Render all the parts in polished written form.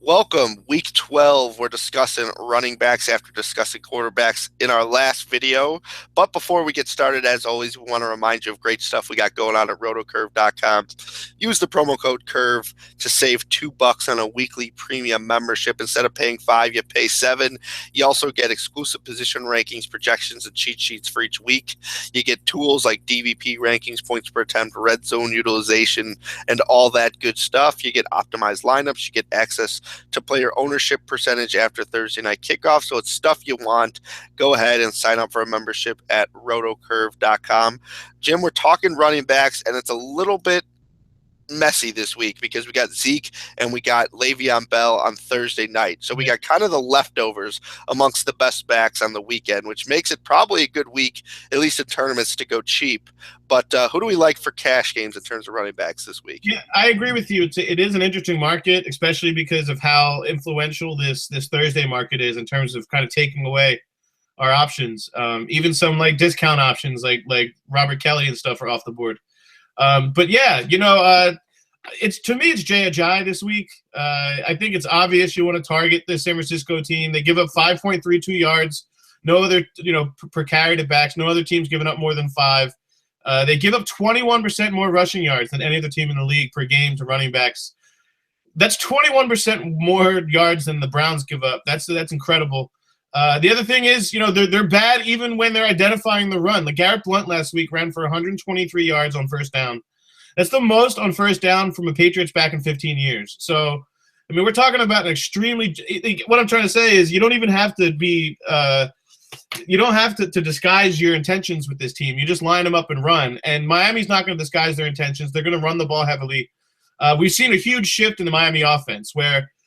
Welcome, week 12. We're discussing running backs after discussing quarterbacks in our last video. But before we get started, as always, we want to remind you of great stuff we got going on at rotocurve.com. Use the promo code CURVE to save $2 on a weekly premium membership. Instead of paying $5, you pay $7. You also get exclusive position rankings, projections, and cheat sheets for each week. You get tools like DVP rankings, points per attempt, red zone utilization, and all that good stuff. You get optimized lineups. You get access to player ownership percentage after Thursday night kickoff. So it's stuff you want. Go ahead and sign up for a membership at rotocurve.com. Jim, we're talking running backs, and it's a little bit messy this week because we got Zeke and we got Le'Veon Bell on Thursday night. So we got kind of the leftovers amongst the best backs on the weekend, which makes it probably a good week, at least in tournaments, to go cheap. But who do we like for cash games in terms of running backs this week? Yeah, I agree with you. It is an interesting market, especially because of how influential this Thursday market is in terms of kind of taking away our options. Even some like discount options like Robert Kelly and stuff are off the board. But yeah, it's to me it's Jay Ajayi this week. I think it's obvious you want to target the San Francisco team. They give up 5.32 yards. No other per carry to backs. No other team's giving up more than 5. They give up 21% more rushing yards than any other team in the league per game to running backs. That's 21% more yards than the Browns give up. That's incredible. The other thing is, they're bad even when they're identifying the run. Like Garrett Blount last week ran for 123 yards on first down. That's the most on first down from a Patriots back in 15 years. So, I mean, we're talking about an extremely – what I'm trying to say is you don't even have to be you don't have to disguise your intentions with this team. You just line them up and run. And Miami's not going to disguise their intentions. They're going to run the ball heavily. We've seen a huge shift in the Miami offense where –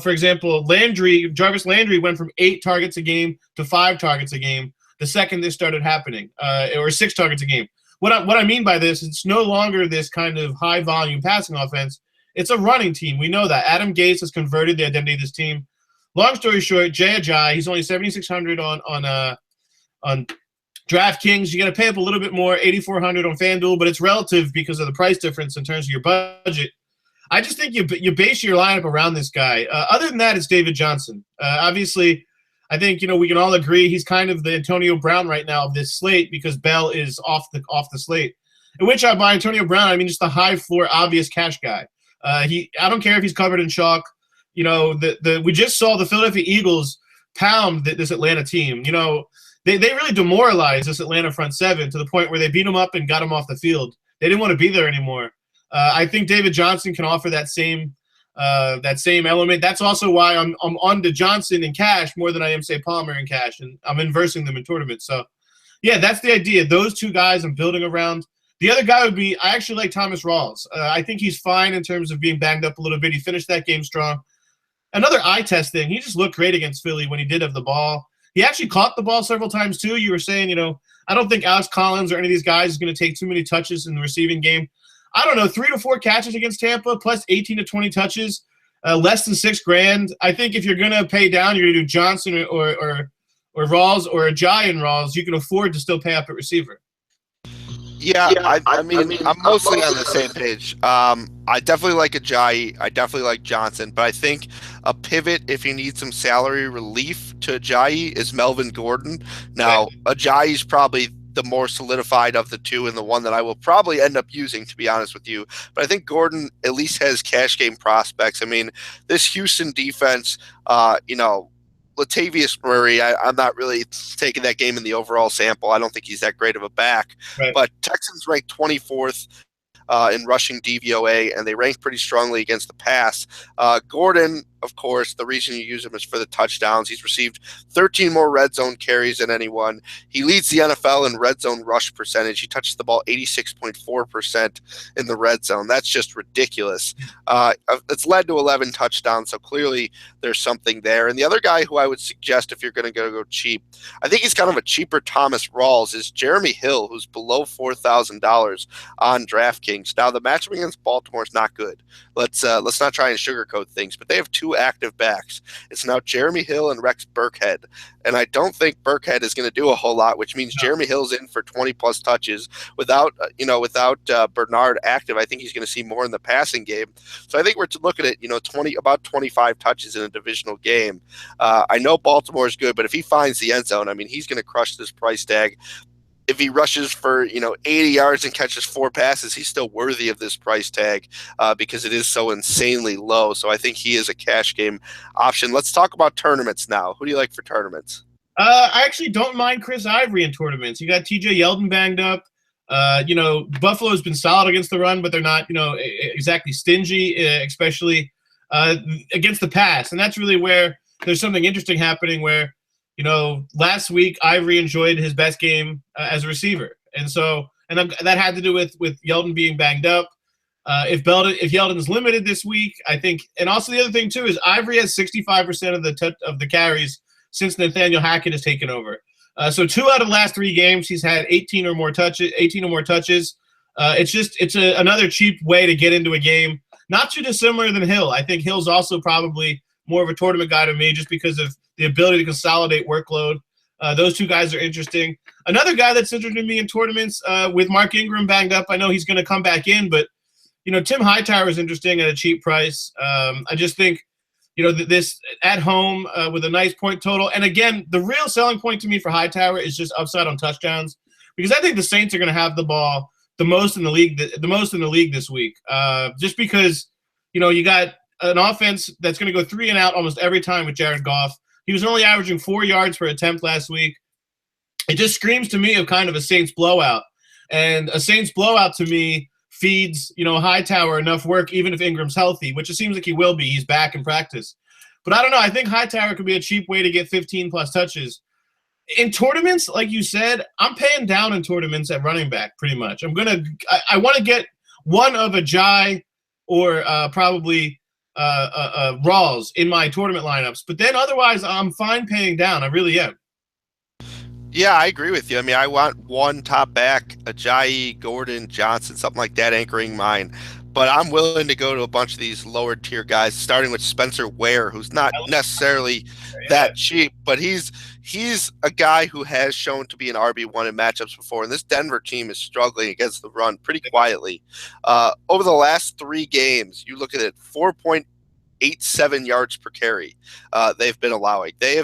for example, Jarvis Landry went from 8 targets a game to 5 targets a game the second this started happening, or 6 targets a game. What I mean by this, it's no longer this kind of high-volume passing offense. It's a running team. We know that. Adam Gase has converted the identity of this team. Long story short, Jay Ajayi, he's only $7,600 on DraftKings. You got to pay up a little bit more, $8,400 on FanDuel, but it's relative because of the price difference in terms of your budget. I just think you base your lineup around this guy. Other than that, it's David Johnson. Obviously, I think we can all agree he's kind of the Antonio Brown right now of this slate because Bell is off the slate. In which by Antonio Brown, I mean just the high floor, obvious cash guy. I don't care if he's covered in chalk. We just saw the Philadelphia Eagles pound this Atlanta team. They really demoralized this Atlanta front seven to the point where they beat them up and got them off the field. They didn't want to be there anymore. I think David Johnson can offer that same element. That's also why I'm on to Johnson in cash more than I am, say, Palmer in cash, and I'm inversing them in tournaments. So, yeah, that's the idea. Those two guys I'm building around. The other guy would be I actually like Thomas Rawls. I think he's fine in terms of being banged up a little bit. He finished that game strong. Another eye test thing. He just looked great against Philly when he did have the ball. He actually caught the ball several times too. You were saying, I don't think Alex Collins or any of these guys is going to take too many touches in the receiving game. I don't know, 3 to 4 catches against Tampa, plus 18 to 20 touches, less than $6,000. I think if you're going to pay down, you're going to do Johnson or Rawls or Ajayi and Rawls. You can afford to still pay up at receiver. Yeah, I mean, I'm mostly on the same page. I definitely like Ajayi. I definitely like Johnson. But I think a pivot, if you need some salary relief to Ajayi, is Melvin Gordon. Now, Ajayi's probably the more solidified of the two and the one that I will probably end up using, to be honest with you. But I think Gordon at least has cash game prospects. I mean, this Houston defense, Latavius Murray, I'm not really taking that game in the overall sample. I don't think he's that great of a back. Right. But Texans ranked 24th in rushing DVOA, and they rank pretty strongly against the pass. Gordon, of course, the reason you use him is for the touchdowns. He's received 13 more red zone carries than anyone. He leads the NFL in red zone rush percentage. He touches the ball 86.4% in the red zone. That's just ridiculous. It's led to 11 touchdowns, so clearly there's something there. And the other guy who I would suggest if you're going to go cheap, I think he's kind of a cheaper Thomas Rawls, is Jeremy Hill, who's below $4,000 on DraftKings. Now, the matchup against Baltimore is not good. Let's not try and sugarcoat things, but they have 2 two active backs. It's now Jeremy Hill and Rex Burkhead. And I don't think Burkhead is going to do a whole lot, which means Jeremy Hill's in for 20-plus touches. Without Bernard active, I think he's going to see more in the passing game. So I think we're looking at, about 25 touches in a divisional game. I know Baltimore is good, but if he finds the end zone, I mean, he's going to crush this price tag. If he rushes for 80 yards and catches 4 passes, he's still worthy of this price tag because it is so insanely low. So I think he is a cash game option. Let's talk about tournaments now. Who do you like for tournaments? I actually don't mind Chris Ivory in tournaments. You got TJ Yeldon banged up. Buffalo's been solid against the run, but they're not exactly stingy, especially against the pass. And that's really where there's something interesting happening where last week Ivory enjoyed his best game as a receiver, and that had to do with Yeldon being banged up. If Yeldon's limited this week, I think, and also the other thing too is Ivory has 65% of the carries since Nathaniel Hackett has taken over. So 2 out of the last 3 games, he's had 18 or more touches. It's another cheap way to get into a game, not too dissimilar than Hill. I think Hill's also probably more of a tournament guy to me just because of the ability to consolidate workload. Those 2 guys are interesting. Another guy that's interested me in tournaments with Mark Ingram banged up, I know he's going to come back in, but, Tim Hightower is interesting at a cheap price. I just think, this at home with a nice point total. And again, the real selling point to me for Hightower is just upside on touchdowns because I think the Saints are going to have the ball the most in the league this week. Just because, you got an offense that's going to go 3 and out almost every time with Jared Goff. He was only averaging 4 yards per attempt last week. It just screams to me of kind of a Saints blowout. And a Saints blowout to me feeds, Hightower enough work even if Ingram's healthy, which it seems like he will be. He's back in practice. But I don't know. I think Hightower could be a cheap way to get 15-plus touches. In tournaments, like you said, I'm paying down in tournaments at running back pretty much. I want to get one of Ajayi or probably Rawls in my tournament lineups. But then otherwise, I'm fine paying down. I really am. Yeah, I agree with you. I mean, I want one top back, Ajayi, Gordon, Johnson, something like that anchoring mine. But I'm willing to go to a bunch of these lower tier guys, starting with Spencer Ware, who's not necessarily that cheap, but he's a guy who has shown to be an RB1 in matchups before. And this Denver team is struggling against the run pretty quietly. Over the last 3 games, you look at it, 4.87 yards per carry they've been allowing. They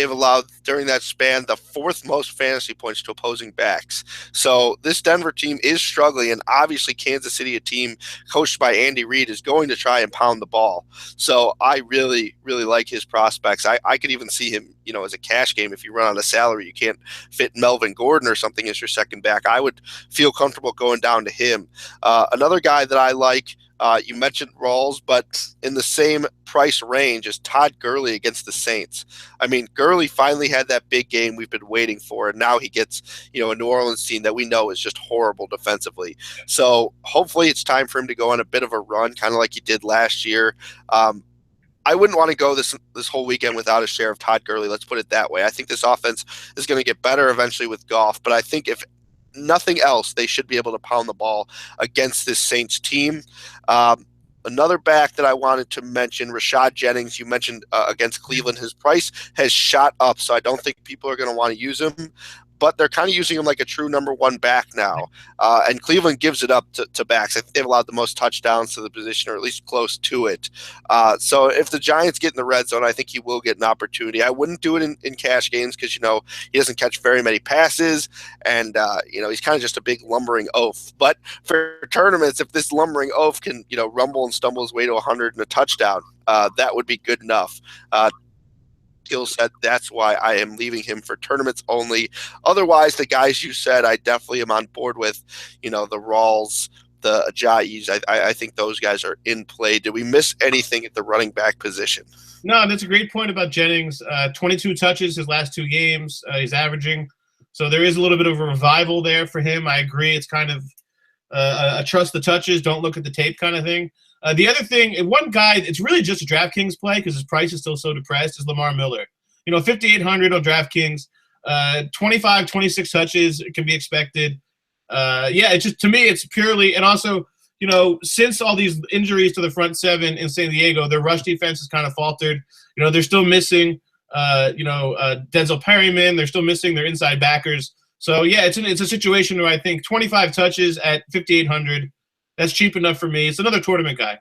have allowed during that span the 4th most fantasy points to opposing backs. So this Denver team is struggling, and obviously Kansas City, a team coached by Andy Reid, is going to try and pound the ball. So I really, really like his prospects. I could even see him, as a cash game. If you run on a salary, you can't fit Melvin Gordon or something as your second back. I would feel comfortable going down to him. Another guy that I like, you mentioned Rawls, but in the same price range as Todd Gurley against the Saints. I mean, Gurley finally had that big game we've been waiting for, and now he gets, a New Orleans team that we know is just horrible defensively. So hopefully it's time for him to go on a bit of a run, kind of like he did last year. I wouldn't want to go this whole weekend without a share of Todd Gurley. Let's put it that way. I think this offense is going to get better eventually with Goff, but I think if nothing else, they should be able to pound the ball against this Saints team. Another back that I wanted to mention, Rashad Jennings, you mentioned against Cleveland. His price has shot up, so I don't think people are going to want to use him. But they're kind of using him like a true number 1 back now. And Cleveland gives it up to backs. I think they've allowed the most touchdowns to the position, or at least close to it. So if the Giants get in the red zone, I think he will get an opportunity. I wouldn't do it in cash games because, he doesn't catch very many passes. And, he's kind of just a big lumbering oaf. But for tournaments, if this lumbering oaf can, rumble and stumble his way to 100 and a touchdown, that would be good enough. Skill set. That's why I am leaving him for tournaments only. Otherwise, the guys you said, I definitely am on board with. The Rawls, the Ajayis. I think those guys are in play. Did we miss anything at the running back position? No, that's a great point about Jennings. 22 touches his last 2 games. He's averaging. So there is a little bit of a revival there for him. I agree. It's kind of a trust the touches, don't look at the tape kind of thing. The other thing, one guy, it's really just a DraftKings play because his price is still so depressed, is Lamar Miller. 5,800 on DraftKings, 25, 26 touches can be expected. It's just, to me, it's purely, and also since all these injuries to the front seven in San Diego, their rush defense has kind of faltered. They're still missing, Denzel Perryman. They're still missing their inside backers. So, yeah, it's a situation where I think 25 touches at 5,800, that's cheap enough for me. It's another tournament guy.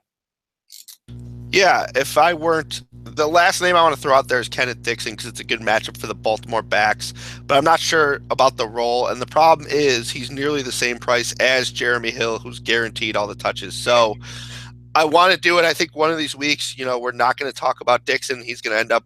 Yeah, if I weren't – the last name I want to throw out there is Kenneth Dixon because it's a good matchup for the Baltimore backs, but I'm not sure about the role. And the problem is he's nearly the same price as Jeremy Hill, who's guaranteed all the touches. So I want to do it. I think one of these weeks, we're not going to talk about Dixon. He's going to end up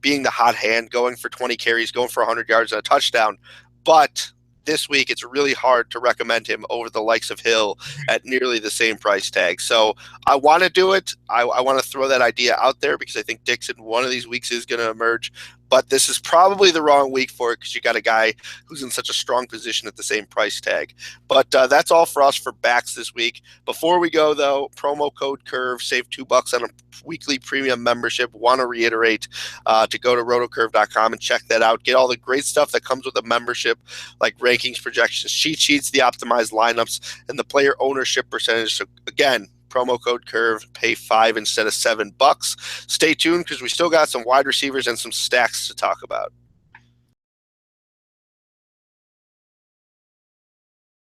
being the hot hand, going for 20 carries, going for 100 yards and a touchdown. But this week, it's really hard to recommend him over the likes of Hill at nearly the same price tag. So I want to do it. I want to throw that idea out there because I think Dixon one of these weeks is going to emerge. But this is probably the wrong week for it because you got a guy who's in such a strong position at the same price tag. But that's all for us for backs this week. Before we go, though, promo code CURVE, save $2 on a weekly premium membership. Want to reiterate to go to rotocurve.com and check that out. Get all the great stuff that comes with a membership, like rankings, projections, cheat sheets, the optimized lineups, and the player ownership percentage. So, again, promo code CURVE, pay $5 instead of $7. Stay tuned because we still got some wide receivers and some stacks to talk about.